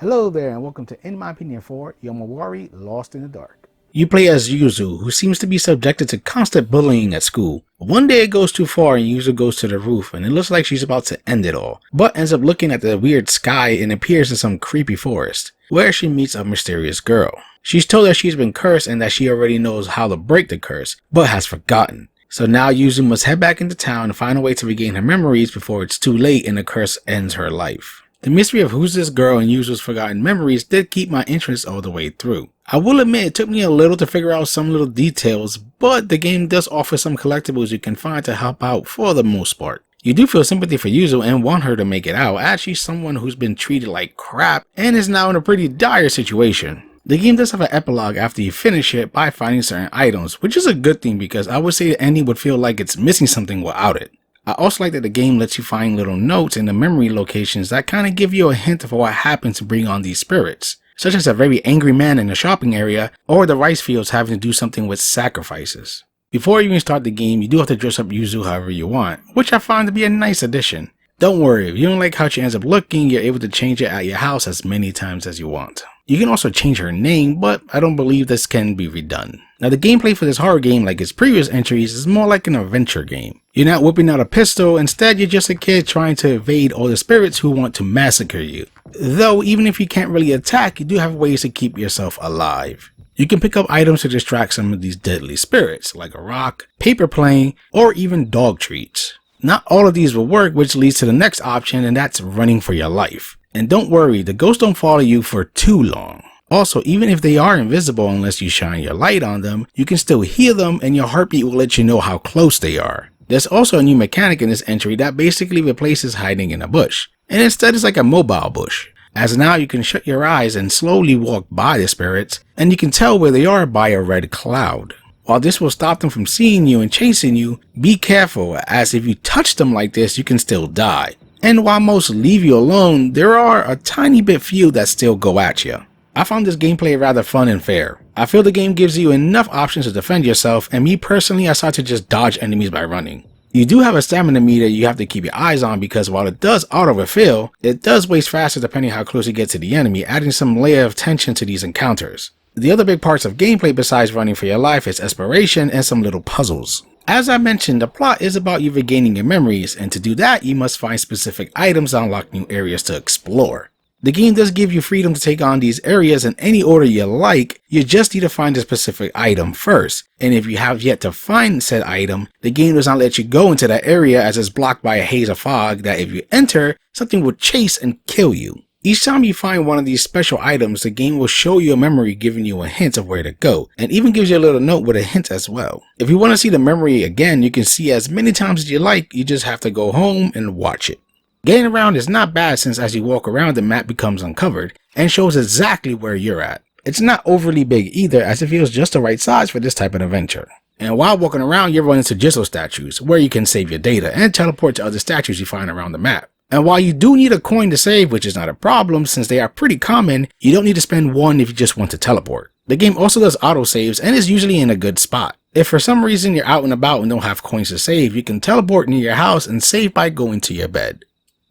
Hello there and welcome to In My Opinion 4, Yomawari, Lost in the Dark. You play as Yuzu, who seems to be subjected to constant bullying at school. One day it goes too far and Yuzu goes to the roof and it looks like she's about to end it all, but ends up looking at the weird sky and appears in some creepy forest, where she meets a mysterious girl. She's told that she's been cursed and that she already knows how to break the curse, but has forgotten. So now Yuzu must head back into town and find a way to regain her memories before it's too late and the curse ends her life. The mystery of who's this girl and Yuzu's forgotten memories did keep my interest all the way through. I will admit it took me a little to figure out some little details, but the game does offer some collectibles you can find to help out for the most part. You do feel sympathy for Yuzu and want her to make it out, as she's someone who's been treated like crap and is now in a pretty dire situation. The game does have an epilogue after you finish it by finding certain items, which is a good thing because I would say the ending would feel like it's missing something without it. I also like that the game lets you find little notes in the memory locations that kind of give you a hint of what happened to bring on these spirits, such as a very angry man in the shopping area or the rice fields having to do something with sacrifices. Before you even start the game, you do have to dress up Yuzu however you want, which I find to be a nice addition. Don't worry, if you don't like how she ends up looking, you're able to change it at your house as many times as you want. You can also change her name, but I don't believe this can be redone. Now the gameplay for this horror game, like its previous entries, is more like an adventure game. You're not whipping out a pistol, instead you're just a kid trying to evade all the spirits who want to massacre you. Though even if you can't really attack, you do have ways to keep yourself alive. You can pick up items to distract some of these deadly spirits, like a rock, paper plane, or even dog treats. Not all of these will work, which leads to the next option, and that's running for your life. And don't worry, the ghosts don't follow you for too long. Also, even if they are invisible unless you shine your light on them, you can still hear them and your heartbeat will let you know how close they are. There's also a new mechanic in this entry that basically replaces hiding in a bush, and instead it's like a mobile bush, as now you can shut your eyes and slowly walk by the spirits, and you can tell where they are by a red cloud. While this will stop them from seeing you and chasing you, be careful, as if you touch them like this you can still die. And while most leave you alone, there are a tiny bit few that still go at you. I found this gameplay rather fun and fair. I feel the game gives you enough options to defend yourself, and me personally, I start to just dodge enemies by running. You do have a stamina meter you have to keep your eyes on because while it does auto-refill, it does waste faster depending how close you get to the enemy, adding some layer of tension to these encounters. The other big parts of gameplay besides running for your life is exploration and some little puzzles. As I mentioned, the plot is about you regaining your memories, and to do that you must find specific items to unlock new areas to explore. The game does give you freedom to take on these areas in any order you like, you just need to find a specific item first, and if you have yet to find said item, the game does not let you go into that area as it's blocked by a haze of fog that if you enter, something will chase and kill you. Each time you find one of these special items, the game will show you a memory giving you a hint of where to go, and even gives you a little note with a hint as well. If you want to see the memory again, you can see as many times as you like, you just have to go home and watch it. Getting around is not bad since as you walk around the map becomes uncovered and shows exactly where you're at. It's not overly big either as it feels just the right size for this type of adventure. And while walking around you run into Jizzle statues where you can save your data and teleport to other statues you find around the map. And while you do need a coin to save, which is not a problem since they are pretty common, you don't need to spend one if you just want to teleport. The game also does autosaves and is usually in a good spot. If for some reason you're out and about and don't have coins to save, you can teleport near your house and save by going to your bed.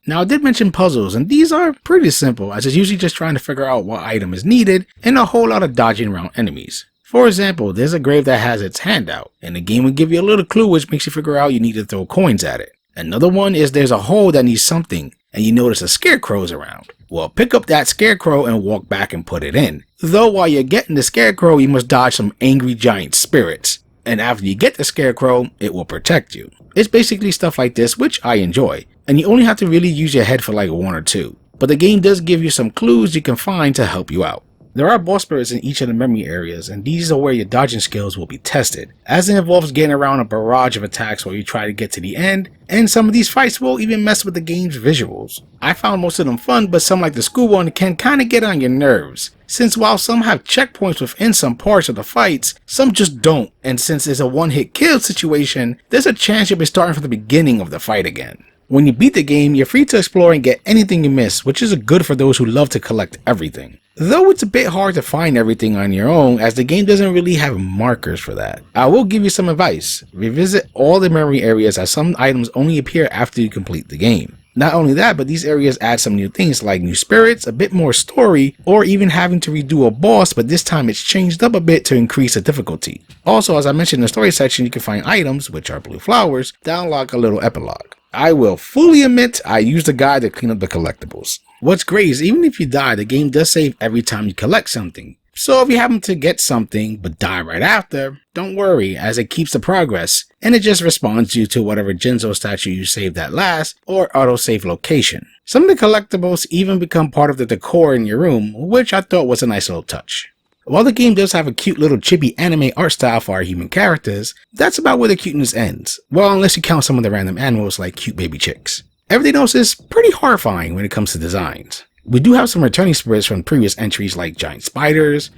Now I did mention puzzles, and these are pretty simple as it's usually just trying to figure out what item is needed and a whole lot of dodging around enemies. For example, there's a grave that has its hand out, and the game will give you a little clue which makes you figure out you need to throw coins at it. Another one is there's a hole that needs something, and you notice a scarecrow's around. Well, pick up that scarecrow and walk back and put it in. Though while you're getting the scarecrow, you must dodge some angry giant spirits. And after you get the scarecrow, it will protect you. It's basically stuff like this, which I enjoy. And you only have to really use your head for like one or two. But the game does give you some clues you can find to help you out. There are boss spirits in each of the memory areas, and these are where your dodging skills will be tested, as it involves getting around a barrage of attacks while you try to get to the end, and some of these fights will even mess with the game's visuals. I found most of them fun, but some like the school one can kinda get on your nerves, since while some have checkpoints within some parts of the fights, some just don't, and since it's a one-hit kill situation, there's a chance you'll be starting from the beginning of the fight again. When you beat the game, you're free to explore and get anything you miss, which is good for those who love to collect everything. Though it's a bit hard to find everything on your own as the game doesn't really have markers for that. I will give you some advice. Revisit all the memory areas as some items only appear after you complete the game. Not only that, but these areas add some new things like new spirits, a bit more story, or even having to redo a boss, but this time it's changed up a bit to increase the difficulty. Also, as I mentioned in the story section, you can find items, which are blue flowers, that unlock a little epilogue. I will fully admit I used the guide to clean up the collectibles. What's great is even if you die, the game does save every time you collect something. So if you happen to get something but die right after, don't worry, as it keeps the progress, and it just responds you to whatever Jinzo statue you saved at last, or autosave location. Some of the collectibles even become part of the decor in your room, which I thought was a nice little touch. While the game does have a cute little chibi anime art style for our human characters, that's about where the cuteness ends. Well, unless you count some of the random animals like cute baby chicks. Everything else is pretty horrifying when it comes to designs. We do have some returning spirits from previous entries like giant spiders,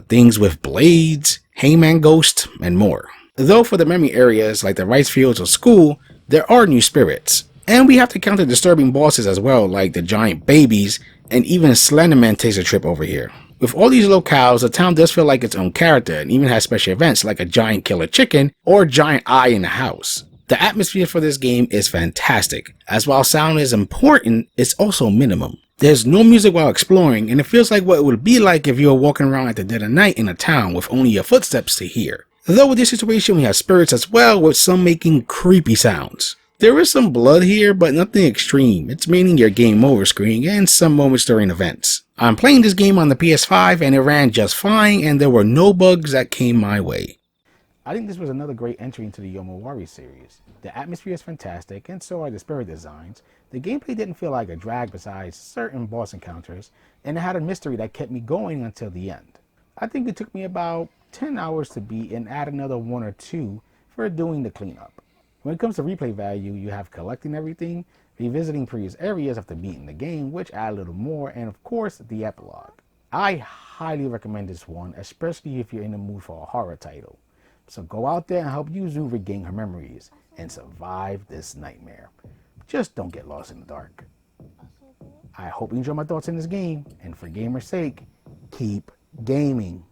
things with blades, hangman ghost, and more. Though for the memory areas like the rice fields or school, there are new spirits. And we have to count the disturbing bosses as well, like the giant babies, and even Slenderman takes a trip over here. With all these locales, the town does feel like its own character and even has special events like a giant killer chicken or a giant eye in the house. The atmosphere for this game is fantastic, as while sound is important, it's also minimum. There's no music while exploring, and it feels like what it would be like if you were walking around at the dead of night in a town with only your footsteps to hear. Though with this situation we have spirits as well, with some making creepy sounds. There is some blood here, but nothing extreme. It's mainly your game over screen and some moments during events. I'm playing this game on the PS5 and it ran just fine, and there were no bugs that came my way. I think this was another great entry into the Yomawari series. The atmosphere is fantastic, and so are the spirit designs. The gameplay didn't feel like a drag besides certain boss encounters, and it had a mystery that kept me going until the end. I think it took me about 10 hours to beat and add another 1 or 2 for doing the cleanup. When it comes to replay value, you have collecting everything, revisiting previous areas after beating the game, which add a little more, and of course, the epilogue. I highly recommend this one, especially if you're in the mood for a horror title. So go out there and help Yuzu regain her memories and survive this nightmare. Just don't get lost in the dark. I hope you enjoy my thoughts in this game, and for gamer's sake, keep gaming.